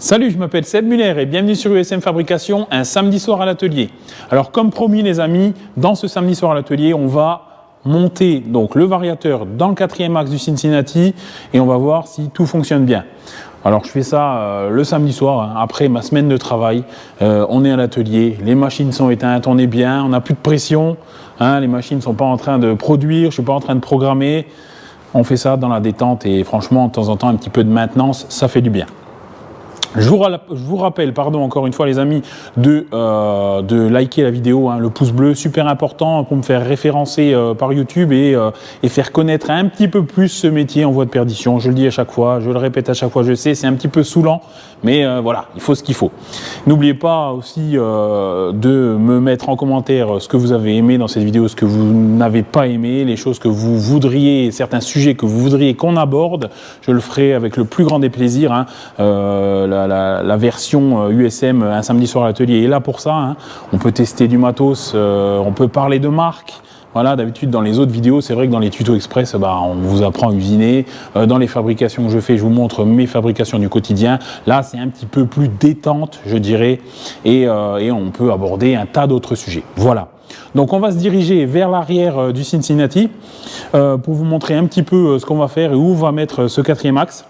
Salut, je m'appelle Seb Muller et bienvenue sur USM Fabrication, un samedi soir à l'atelier. Alors comme promis les amis, dans ce samedi soir à l'atelier, on va monter donc le variateur dans le 4e axe du Cincinnati et on va voir si tout fonctionne bien. Alors je fais ça le samedi soir, hein, après ma semaine de travail, on est à l'atelier, les machines sont éteintes, on est bien, on n'a plus de pression, hein, les machines ne sont pas en train de produire, je ne suis pas en train de programmer, on fait ça dans la détente et franchement de temps en temps un petit peu de maintenance, ça fait du bien. Je vous rappelle, encore une fois les amis, de liker la vidéo, hein, le pouce bleu, super important pour me faire référencer par YouTube et faire connaître un petit peu plus ce métier en voie de perdition. Je le dis à chaque fois, je le répète à chaque fois, je sais, c'est un petit peu saoulant, mais voilà, il faut ce qu'il faut. N'oubliez pas aussi de me mettre en commentaire ce que vous avez aimé dans cette vidéo, ce que vous n'avez pas aimé, les choses que vous voudriez, certains sujets que vous voudriez qu'on aborde. Je le ferai avec le plus grand des plaisirs, hein. La version USM un samedi soir à l'atelier est là pour ça, hein. On peut tester du matos, on peut parler de marques. Voilà, d'habitude dans les autres vidéos, c'est vrai que dans les tutos express, on vous apprend à usiner. Dans les fabrications que je fais, je vous montre mes fabrications du quotidien. Là, c'est un petit peu plus détente, je dirais, et on peut aborder un tas d'autres sujets. Voilà. Donc on va se diriger vers l'arrière du Cincinnati pour vous montrer un petit peu ce qu'on va faire et où on va mettre ce 4e axe.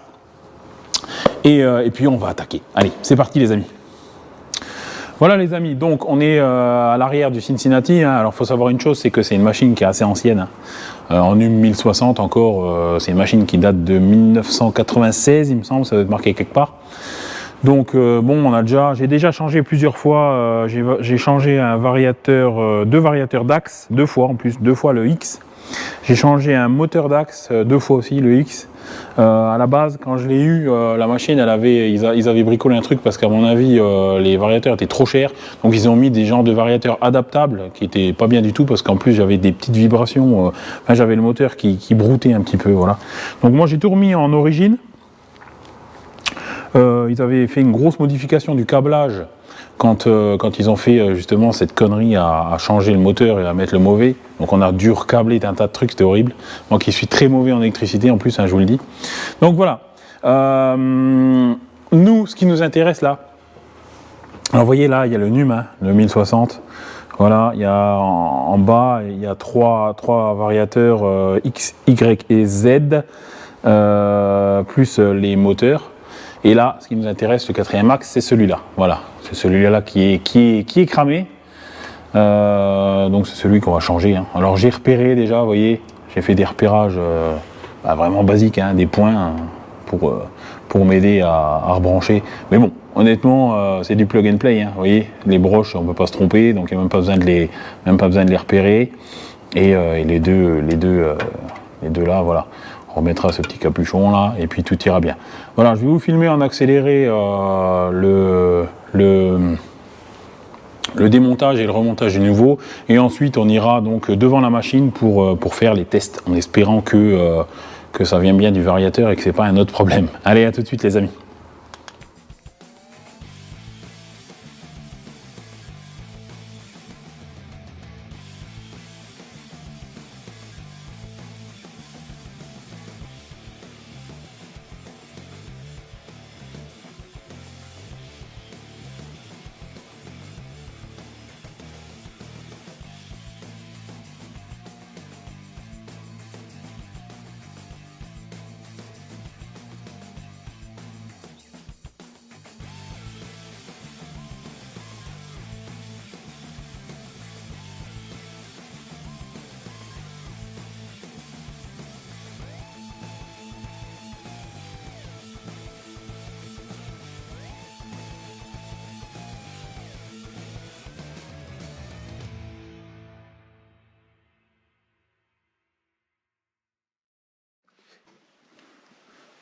Et puis on va attaquer. Allez, c'est parti les amis. Voilà les amis, donc on est à l'arrière du Cincinnati, hein. Alors il faut savoir une chose, c'est que c'est une machine qui est assez ancienne, hein. En UM 1060 encore, c'est une machine qui date de 1996 il me semble, ça doit être marqué quelque part. Donc bon, j'ai déjà changé plusieurs fois, j'ai changé un variateur, deux variateurs d'axe, deux fois le X. J'ai changé un moteur d'axe, deux fois aussi le X. À la base, quand je l'ai eu, la machine, ils avaient bricolé un truc parce qu'à mon avis, les variateurs étaient trop chers. Donc ils ont mis des genres de variateurs adaptables qui étaient pas bien du tout parce qu'en plus j'avais des petites vibrations. J'avais le moteur qui broutait un petit peu, voilà. Donc moi j'ai tout remis en origine. Ils avaient fait une grosse modification du câblage quand ils ont fait justement cette connerie à changer le moteur et à mettre le mauvais. Donc on a dû recabler un tas de trucs, c'était horrible. Moi qui suis très mauvais en électricité en plus, hein, je vous le dis. Donc voilà. Nous, ce qui nous intéresse là, alors vous voyez là, il y a le NUM, hein, le 1060. Voilà, il y a en bas, il y a trois variateurs X, Y et Z, plus les moteurs. Et là, ce qui nous intéresse, le 4e axe, c'est celui-là. Voilà, c'est celui-là qui est cramé. Donc c'est celui qu'on va changer, hein. Alors j'ai repéré déjà, vous voyez, j'ai fait des repérages vraiment basiques, hein, des points hein, pour m'aider à rebrancher. Mais bon, honnêtement, c'est du plug and play, hein, vous voyez, les broches, on ne peut pas se tromper, donc il n'y a même pas besoin de les repérer. Et les deux là, voilà. On remettra ce petit capuchon là et puis tout ira bien. Voilà, je vais vous filmer en accéléré le démontage et le remontage du nouveau et ensuite on ira donc devant la machine pour faire les tests en espérant que ça vient bien du variateur et que c'est pas un autre problème. Allez, à tout de suite les amis.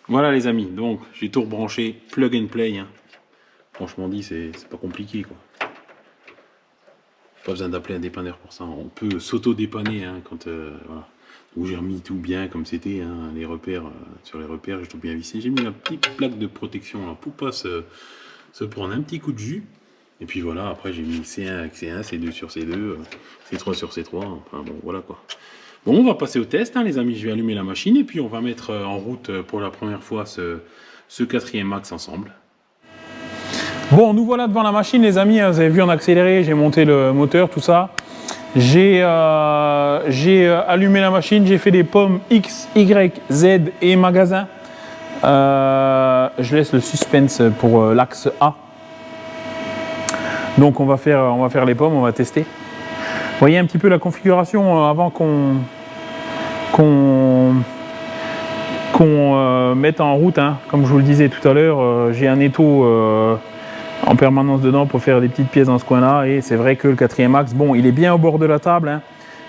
Voilà les amis, donc j'ai tout rebranché, plug and play, hein. Franchement dit, c'est pas compliqué quoi. Pas besoin d'appeler un dépanneur pour ça, on peut s'auto-dépanner hein, quand voilà. Donc j'ai remis tout bien comme c'était, hein, les repères, sur les repères j'ai tout bien vissé. J'ai mis la petite plaque de protection là, pour pas se prendre un petit coup de jus. Et puis voilà, après j'ai mis C1 avec C1, C2 sur C2, C3 sur C3, enfin bon voilà quoi. Bon, on va passer au test, hein, les amis. Je vais allumer la machine et puis on va mettre en route pour la première fois ce 4e axe ensemble. Bon, nous voilà devant la machine, les amis. Vous avez vu en accéléré, j'ai monté le moteur, tout ça. J'ai allumé la machine, j'ai fait des pommes X, Y, Z et magasin. Je laisse le suspense pour l'axe A. Donc on va faire les pommes, on va tester. Vous voyez un petit peu la configuration avant qu'on mette en route, hein. Comme je vous le disais tout à l'heure, j'ai un étau en permanence dedans pour faire des petites pièces dans ce coin là, et c'est vrai que le 4e axe, bon, il est bien au bord de la table, hein,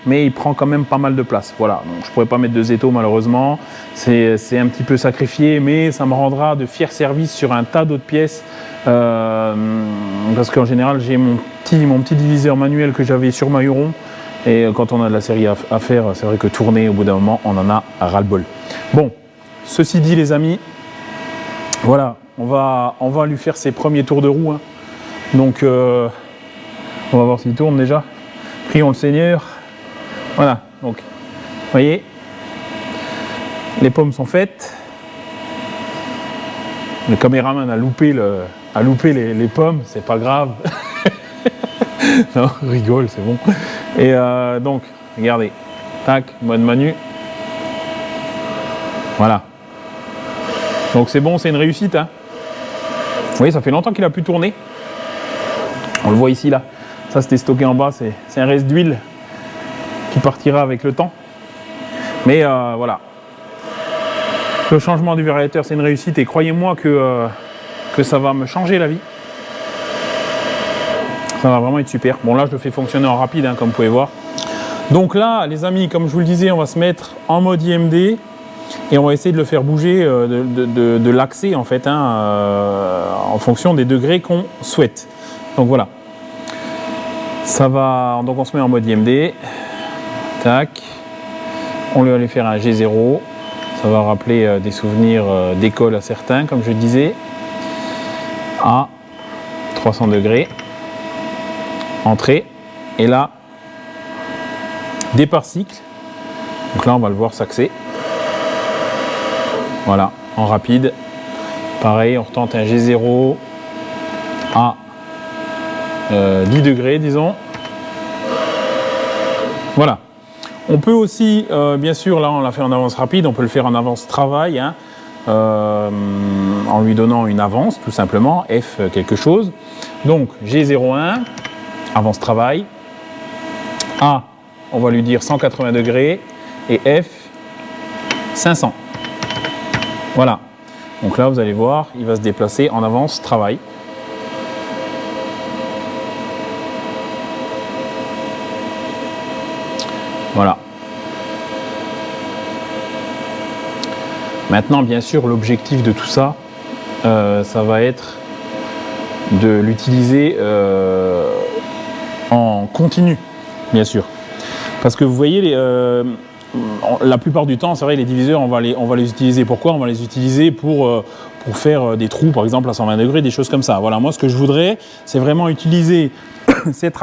mais il prend quand même pas mal de place. Voilà, donc je pourrais pas mettre 2 étaux malheureusement, c'est un petit peu sacrifié, mais ça me rendra de fiers services sur un tas d'autres pièces, parce qu'en général j'ai mon petit diviseur manuel que j'avais sur Mahuron, et quand on a de la série à faire, c'est vrai que tourner au bout d'un moment on en a ras-le-bol. Bon, ceci dit les amis, voilà, on va lui faire ses premiers tours de roue, hein. Donc on va voir s'il tourne déjà. Prions le Seigneur. Voilà, donc vous voyez, les pommes sont faites. Le caméraman a loupé les pommes, c'est pas grave. Non, rigole, c'est bon. Et donc, regardez, tac, mode manu. Voilà. Donc c'est bon, c'est une réussite, hein. Vous voyez, ça fait longtemps qu'il a pu tourner. On le voit ici, là. Ça, c'était stocké en bas, c'est un reste d'huile qui partira avec le temps. Mais voilà. Le changement du variateur, c'est une réussite, et croyez-moi que ça va me changer la vie. Ça va vraiment être super. Bon, là, je le fais fonctionner en rapide, hein, comme vous pouvez voir. Donc là, les amis, comme je vous le disais, on va se mettre en mode IMD et on va essayer de le faire bouger, de l'axer, en fait, hein, en fonction des degrés qu'on souhaite. Donc voilà. Ça va. Donc on se met en mode IMD. Tac. On lui va aller faire un G0. Ça va rappeler des souvenirs d'école à certains, comme je disais. À 300 degrés. Entrée. Et là, départ cycle. Donc là, on va le voir s'axer. Voilà, en rapide. Pareil, on retente un G0 à 10 degrés, disons. Voilà. On peut aussi, bien sûr, là on l'a fait en avance rapide, on peut le faire en avance travail, hein, en lui donnant une avance, tout simplement, F quelque chose. Donc G01, avance travail. A, on va lui dire 180 degrés, et F, 500. Voilà. Donc là, vous allez voir, il va se déplacer en avance travail. Voilà. Maintenant, bien sûr, l'objectif de tout ça, ça va être de l'utiliser en continu, bien sûr. Parce que vous voyez, la plupart du temps, c'est vrai, les diviseurs, on va les utiliser. Pourquoi? On va les utiliser pour faire des trous, par exemple, à 120 degrés, des choses comme ça. Voilà, moi, ce que je voudrais, c'est vraiment utiliser cet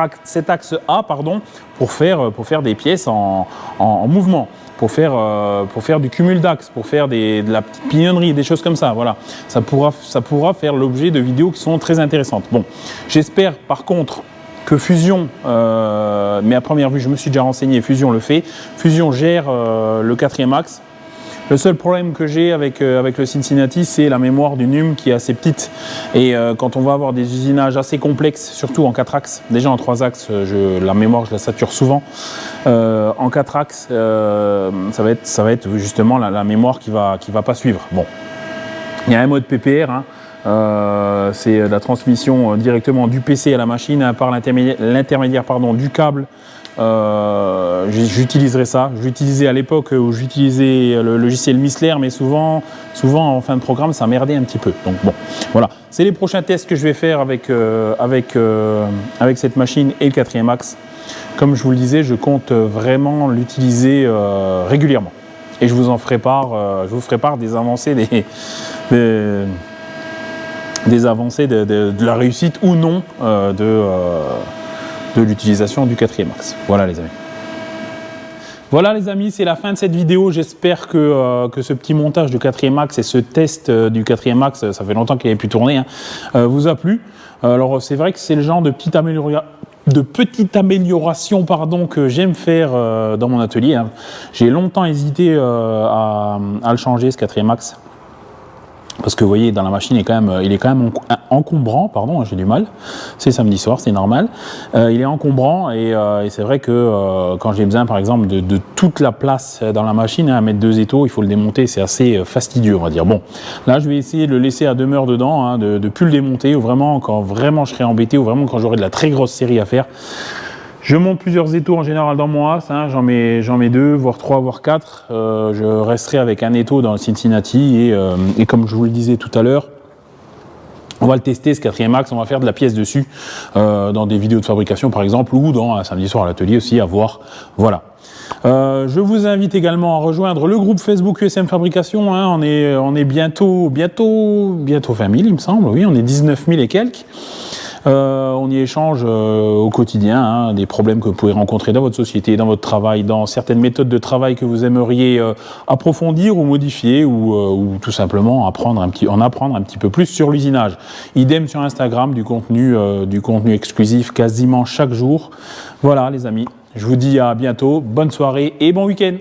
axe A, pardon, pour faire des pièces en mouvement, pour faire du cumul d'axes, pour faire de la petite pignonnerie, des choses comme ça. Voilà, ça pourra faire l'objet de vidéos qui sont très intéressantes. Bon, j'espère par contre que Fusion, mais à première vue, je me suis déjà renseigné, Fusion le fait. Fusion gère le 4e axe. Le seul problème que j'ai avec le Cincinnati, c'est la mémoire du NUM qui est assez petite. Et quand on va avoir des usinages assez complexes, surtout en 4 axes, déjà en 3 axes, la mémoire, je la sature souvent. En 4 axes, ça va être justement la mémoire qui va pas suivre. Bon, il y a un mode PPR, hein. C'est la transmission directement du PC à la machine, hein, par l'intermédiaire du câble. J'utiliserai ça. Je l'utilisais à l'époque où j'utilisais le logiciel Missler, mais souvent en fin de programme ça merdait un petit peu. Donc bon, voilà. C'est les prochains tests que je vais faire avec cette machine et le 4e axe. Comme je vous le disais, je compte vraiment l'utiliser régulièrement. Et je vous en ferai part. Je vous ferai part des avancées, des avancées de la réussite ou non de l'utilisation du 4e axe. Voilà les amis. Voilà les amis, c'est la fin de cette vidéo. J'espère que ce petit montage du 4e axe et ce test du 4e axe, ça fait longtemps qu'il avait pu tourner, hein, vous a plu. Alors c'est vrai que c'est le genre de petite amélioration que j'aime faire dans mon atelier, hein. J'ai longtemps hésité à le changer, ce 4e axe. Parce que vous voyez, dans la machine, il est quand même encombrant, pardon, j'ai du mal. C'est samedi soir, c'est normal. Il est encombrant et c'est vrai que quand j'ai besoin, par exemple, de toute la place dans la machine, hein, à mettre 2 étaux, il faut le démonter, c'est assez fastidieux, on va dire. Bon, là, je vais essayer de le laisser à demeure dedans, hein, de ne plus le démonter, ou vraiment, quand vraiment je serai embêté, ou vraiment quand j'aurai de la très grosse série à faire. Je monte plusieurs étaux en général dans mon as, hein, j'en mets 2, voire 3, voire 4. Je resterai avec un étau dans le Cincinnati et comme je vous le disais tout à l'heure, on va le tester ce 4e axe, on va faire de la pièce dessus dans des vidéos de fabrication par exemple ou dans un samedi soir à l'atelier aussi à voir. Voilà. Je vous invite également à rejoindre le groupe Facebook USM Fabrication, hein, on est bientôt 20 000 il me semble, oui on est 19 000 et quelques. On y échange au quotidien, hein, des problèmes que vous pouvez rencontrer dans votre société, dans votre travail, dans certaines méthodes de travail que vous aimeriez approfondir ou modifier ou tout simplement en apprendre un petit peu plus sur l'usinage. Idem sur Instagram, du contenu exclusif quasiment chaque jour. Voilà les amis, je vous dis à bientôt, bonne soirée et bon week-end.